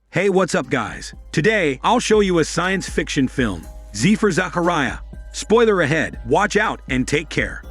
Hey, what's up guys? Today, I'll show you a science fiction film, Z for Zachariah. Spoiler ahead, watch out and take care.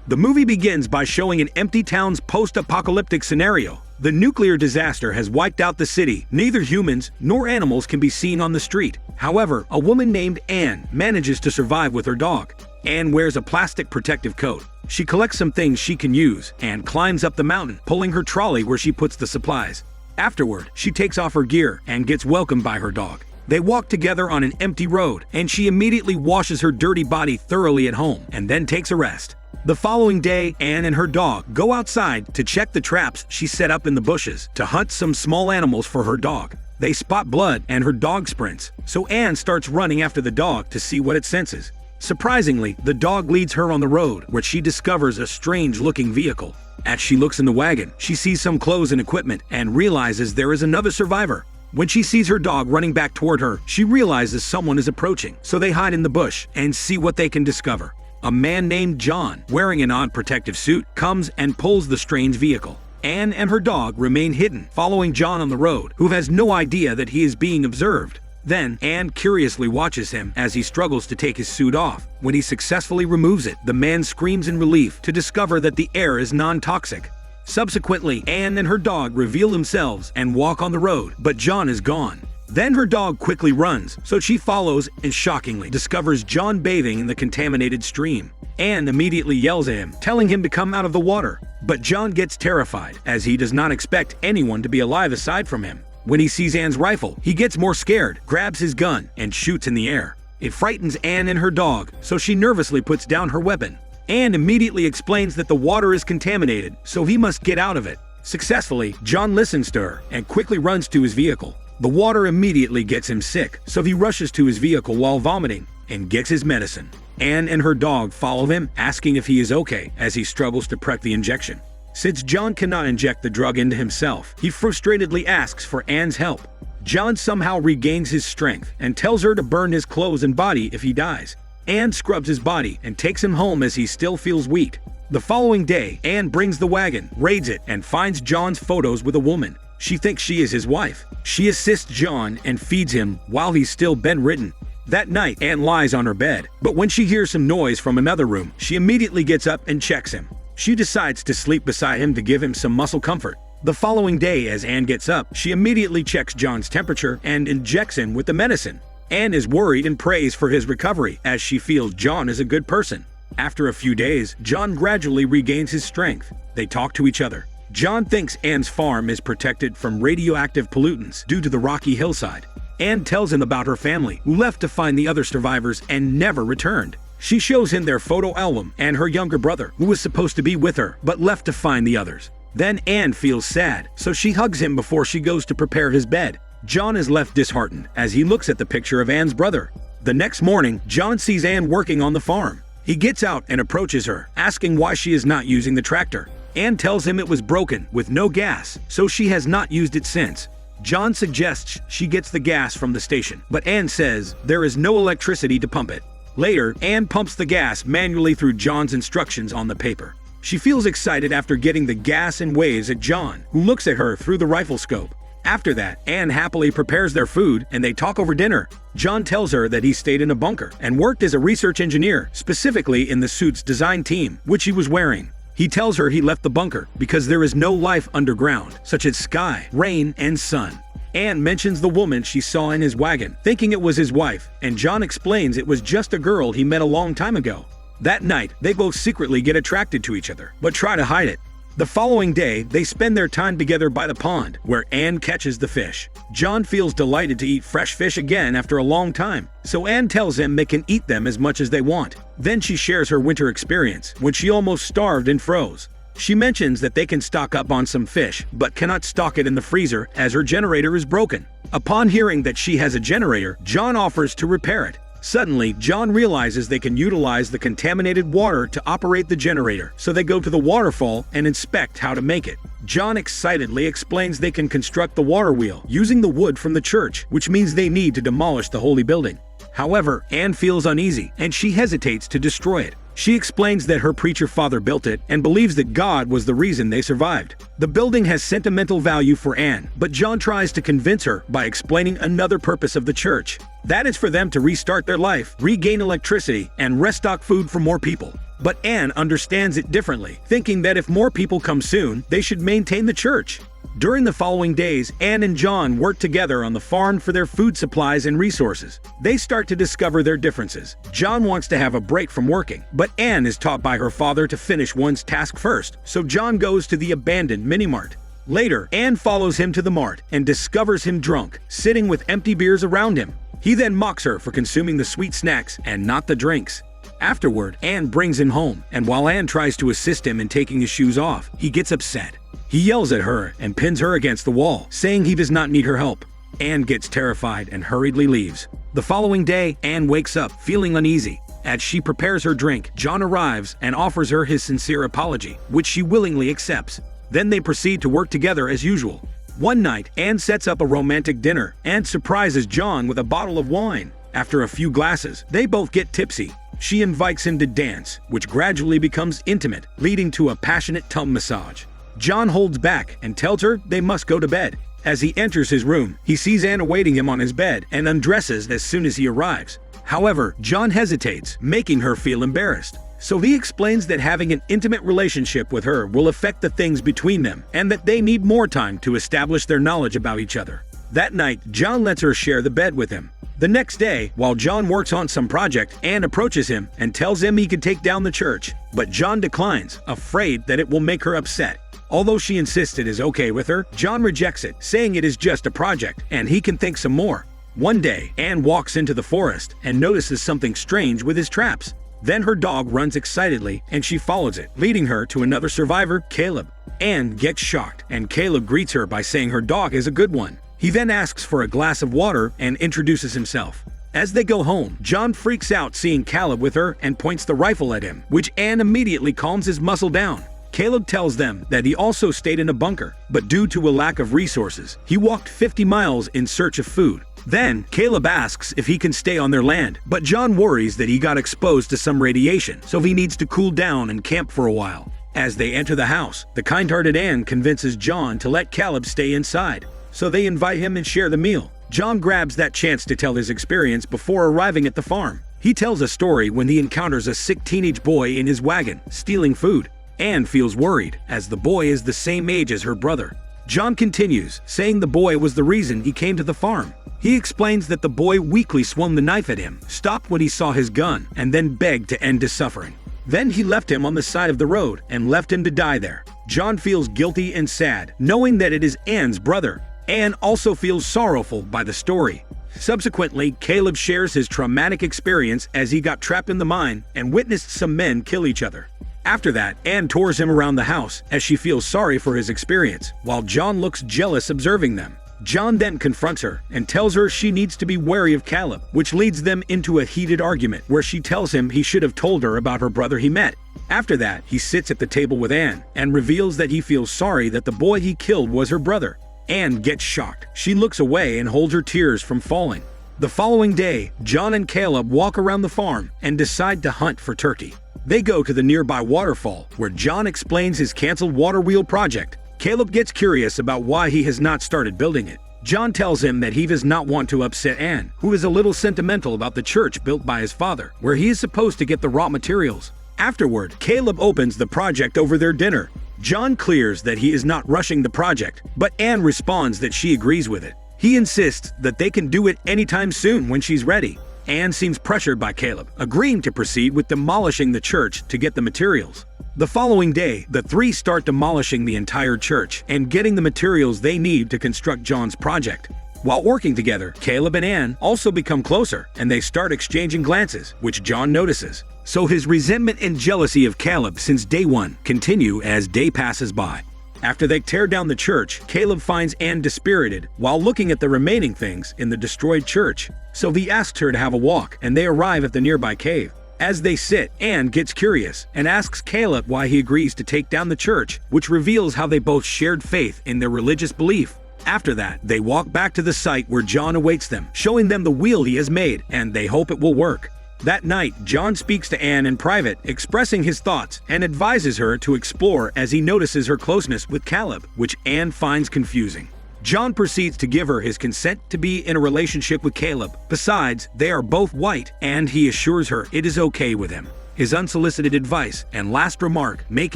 The movie begins by showing an empty town's post-apocalyptic scenario. The nuclear disaster has wiped out the city. Neither humans nor animals can be seen on the street. However, a woman named Anne manages to survive with her dog. Anne wears a plastic protective coat. She collects some things she can use and climbs up the mountain, pulling her trolley where she puts the supplies. Afterward, she takes off her gear and gets welcomed by her dog. They walk together on an empty road, and she immediately washes her dirty body thoroughly at home and then takes a rest. The following day, Anne and her dog go outside to check the traps she set up in the bushes to hunt some small animals for her dog. They spot blood and her dog sprints, so Anne starts running after the dog to see what it senses. Surprisingly, the dog leads her on the road where she discovers a strange-looking vehicle. As she looks in the wagon, she sees some clothes and equipment and realizes there is another survivor. When she sees her dog running back toward her, she realizes someone is approaching, so they hide in the bush and see what they can discover. A man named John, wearing an odd protective suit, comes and pulls the strange vehicle. Anne and her dog remain hidden, following John on the road, who has no idea that he is being observed. Then, Anne curiously watches him as he struggles to take his suit off. When he successfully removes it, the man screams in relief to discover that the air is non-toxic. Subsequently, Anne and her dog reveal themselves and walk on the road, but John is gone. Then her dog quickly runs, so she follows and shockingly discovers John bathing in the contaminated stream. Anne immediately yells at him, telling him to come out of the water. But John gets terrified, as he does not expect anyone to be alive aside from him. When he sees Anne's rifle, he gets more scared, grabs his gun, and shoots in the air. It frightens Anne and her dog, so she nervously puts down her weapon. Anne immediately explains that the water is contaminated, so he must get out of it. Successfully, John listens to her and quickly runs to his vehicle. The water immediately gets him sick, so he rushes to his vehicle while vomiting and gets his medicine. Anne and her dog follow him, asking if he is okay as he struggles to prep the injection. Since John cannot inject the drug into himself, he frustratedly asks for Anne's help. John somehow regains his strength and tells her to burn his clothes and body if he dies. Anne scrubs his body and takes him home as he still feels weak. The following day, Anne brings the wagon, raids it, and finds John's photos with a woman. She thinks she is his wife. She assists John and feeds him while he's still bedridden. That night, Anne lies on her bed, but when she hears some noise from another room, she immediately gets up and checks him. She decides to sleep beside him to give him some muscle comfort. The following day, as Anne gets up, she immediately checks John's temperature and injects him with the medicine. Anne is worried and prays for his recovery, as she feels John is a good person. After a few days, John gradually regains his strength. They talk to each other. John thinks Anne's farm is protected from radioactive pollutants due to the rocky hillside. Anne tells him about her family, who left to find the other survivors and never returned. She shows him their photo album and her younger brother, who was supposed to be with her, but left to find the others. Then Anne feels sad, so she hugs him before she goes to prepare his bed. John is left disheartened as he looks at the picture of Anne's brother. The next morning, John sees Anne working on the farm. He gets out and approaches her, asking why she is not using the tractor. Anne tells him it was broken with no gas, so she has not used it since. John suggests she gets the gas from the station, but Anne says there is no electricity to pump it. Later, Anne pumps the gas manually through John's instructions on the paper. She feels excited after getting the gas and waves at John, who looks at her through the rifle scope. After that, Anne happily prepares their food and they talk over dinner. John tells her that he stayed in a bunker and worked as a research engineer, specifically in the suit's design team, which he was wearing. He tells her he left the bunker because there is no life underground, such as sky, rain, and sun. Anne mentions the woman she saw in his wagon, thinking it was his wife, and John explains it was just a girl he met a long time ago. That night, they both secretly get attracted to each other, but try to hide it. The following day, they spend their time together by the pond, where Anne catches the fish. John feels delighted to eat fresh fish again after a long time, so Anne tells him they can eat them as much as they want. Then she shares her winter experience, when she almost starved and froze. She mentions that they can stock up on some fish, but cannot stock it in the freezer as her generator is broken. Upon hearing that she has a generator, John offers to repair it. Suddenly, John realizes they can utilize the contaminated water to operate the generator, so they go to the waterfall and inspect how to make it. John excitedly explains they can construct the water wheel using the wood from the church, which means they need to demolish the holy building. However, Anne feels uneasy, and she hesitates to destroy it. She explains that her preacher father built it and believes that God was the reason they survived. The building has sentimental value for Anne, but John tries to convince her by explaining another purpose of the church. That is for them to restart their life, regain electricity, and restock food for more people. But Anne understands it differently, thinking that if more people come soon, they should maintain the church. During the following days, Anne and John work together on the farm for their food supplies and resources. They start to discover their differences. John wants to have a break from working, but Anne is taught by her father to finish one's task first, so John goes to the abandoned mini-mart. Later, Anne follows him to the mart and discovers him drunk, sitting with empty beers around him. He then mocks her for consuming the sweet snacks and not the drinks. Afterward, Anne brings him home, and while Anne tries to assist him in taking his shoes off, he gets upset. He yells at her and pins her against the wall, saying he does not need her help. Anne gets terrified and hurriedly leaves. The following day, Anne wakes up feeling uneasy. As she prepares her drink, John arrives and offers her his sincere apology, which she willingly accepts. Then they proceed to work together as usual. One night, Anne sets up a romantic dinner and surprises John with a bottle of wine. After a few glasses, they both get tipsy. She invites him to dance, which gradually becomes intimate, leading to a passionate tongue massage. John holds back and tells her they must go to bed. As he enters his room, he sees Anne awaiting him on his bed and undresses as soon as he arrives. However, John hesitates, making her feel embarrassed. So he explains that having an intimate relationship with her will affect the things between them and that they need more time to establish their knowledge about each other. That night, John lets her share the bed with him. The next day, while John works on some project, Anne approaches him and tells him he can take down the church. But John declines, afraid that it will make her upset. Although she insists it is okay with her, John rejects it, saying it is just a project and he can think some more. One day, Anne walks into the forest and notices something strange with his traps. Then her dog runs excitedly and she follows it, leading her to another survivor, Caleb. Anne gets shocked and Caleb greets her by saying her dog is a good one. He then asks for a glass of water and introduces himself. As they go home, John freaks out seeing Caleb with her and points the rifle at him, which Anne immediately calms his muscle down. Caleb tells them that he also stayed in a bunker, but due to a lack of resources, he walked 50 miles in search of food. Then, Caleb asks if he can stay on their land, but John worries that he got exposed to some radiation, so he needs to cool down and camp for a while. As they enter the house, the kind-hearted Anne convinces John to let Caleb stay inside, so they invite him and share the meal. John grabs that chance to tell his experience before arriving at the farm. He tells a story when he encounters a sick teenage boy in his wagon, stealing food. Anne feels worried, as the boy is the same age as her brother. John continues, saying the boy was the reason he came to the farm. He explains that the boy weakly swung the knife at him, stopped when he saw his gun, and then begged to end his suffering. Then he left him on the side of the road and left him to die there. John feels guilty and sad, knowing that it is Anne's brother. Anne also feels sorrowful by the story. Subsequently, Caleb shares his traumatic experience as he got trapped in the mine and witnessed some men kill each other. After that, Anne tours him around the house as she feels sorry for his experience, while John looks jealous observing them. John then confronts her and tells her she needs to be wary of Caleb, which leads them into a heated argument where she tells him he should have told her about her brother he met. After that, he sits at the table with Anne and reveals that he feels sorry that the boy he killed was her brother. Anne gets shocked. She looks away and holds her tears from falling. The following day, John and Caleb walk around the farm and decide to hunt for turkey. They go to the nearby waterfall, where John explains his canceled water wheel project. Caleb gets curious about why he has not started building it. John tells him that he does not want to upset Anne, who is a little sentimental about the church built by his father, where he is supposed to get the raw materials. Afterward, Caleb opens the project over their dinner. John clears that he is not rushing the project, but Anne responds that she agrees with it. He insists that they can do it anytime soon when she's ready. Anne seems pressured by Caleb, agreeing to proceed with demolishing the church to get the materials. The following day, the three start demolishing the entire church and getting the materials they need to construct John's project. While working together, Caleb and Anne also become closer, and they start exchanging glances, which John notices. So his resentment and jealousy of Caleb since day one continue as day passes by. After they tear down the church, Caleb finds Anne dispirited while looking at the remaining things in the destroyed church. So he asks her to have a walk, and they arrive at the nearby cave. As they sit, Anne gets curious and asks Caleb why he agrees to take down the church, which reveals how they both shared faith in their religious belief. After that, they walk back to the site where John awaits them, showing them the wheel he has made, and they hope it will work. That night, John speaks to Anne in private, expressing his thoughts and advises her to explore as he notices her closeness with Caleb, which Anne finds confusing. John proceeds to give her his consent to be in a relationship with Caleb. Besides, they are both white, and he assures her it is okay with him. His unsolicited advice and last remark make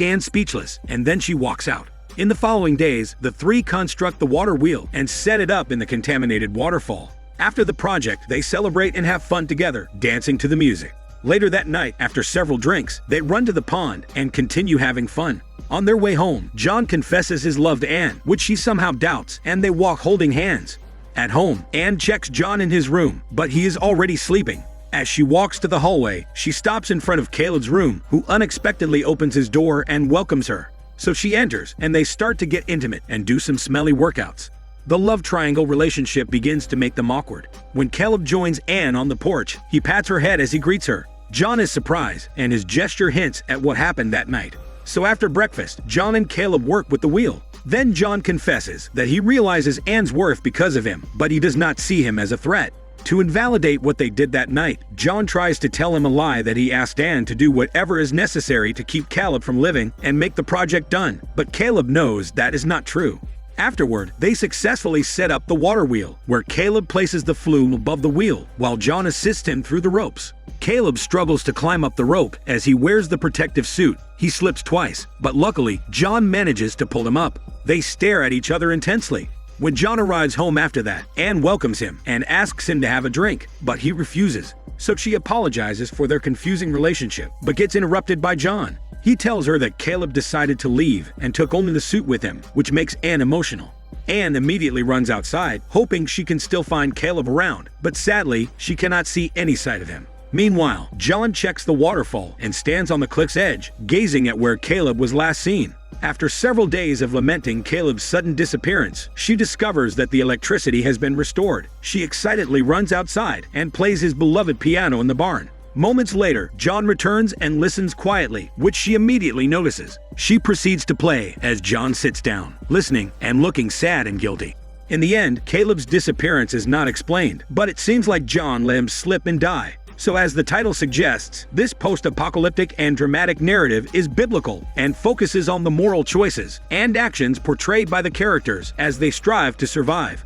Anne speechless, and then she walks out. In the following days, the three construct the water wheel and set it up in the contaminated waterfall. After the project, they celebrate and have fun together, dancing to the music. Later that night, after several drinks, they run to the pond and continue having fun. On their way home, John confesses his love to Anne, which she somehow doubts, and they walk holding hands. At home, Anne checks John in his room, but he is already sleeping. As she walks to the hallway, she stops in front of Caleb's room, who unexpectedly opens his door and welcomes her. So she enters, and they start to get intimate and do some smelly workouts. The love triangle relationship begins to make them awkward. When Caleb joins Anne on the porch, he pats her head as he greets her. John is surprised, and his gesture hints at what happened that night. So after breakfast, John and Caleb work with the wheel. Then John confesses that he realizes Anne's worth because of him, but he does not see him as a threat. To invalidate what they did that night, John tries to tell him a lie that he asked Anne to do whatever is necessary to keep Caleb from living and make the project done, but Caleb knows that is not true. Afterward, they successfully set up the water wheel, where Caleb places the flume above the wheel, while John assists him through the ropes. Caleb struggles to climb up the rope as he wears the protective suit. He slips twice, but luckily, John manages to pull him up. They stare at each other intensely. When John arrives home after that, Anne welcomes him and asks him to have a drink, but he refuses. So she apologizes for their confusing relationship, but gets interrupted by John. He tells her that Caleb decided to leave and took only the suit with him, which makes Anne emotional. Anne immediately runs outside, hoping she can still find Caleb around, but sadly, she cannot see any sight of him. Meanwhile, John checks the waterfall and stands on the cliff's edge, gazing at where Caleb was last seen. After several days of lamenting Caleb's sudden disappearance, she discovers that the electricity has been restored. She excitedly runs outside and plays his beloved piano in the barn. Moments later, John returns and listens quietly, which she immediately notices. She proceeds to play as John sits down, listening and looking sad and guilty. In the end, Caleb's disappearance is not explained, but it seems like John let him slip and die. So as the title suggests, this post-apocalyptic and dramatic narrative is biblical and focuses on the moral choices and actions portrayed by the characters as they strive to survive.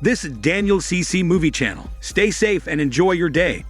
This is Daniel CC Movie Channel. Stay safe and enjoy your day.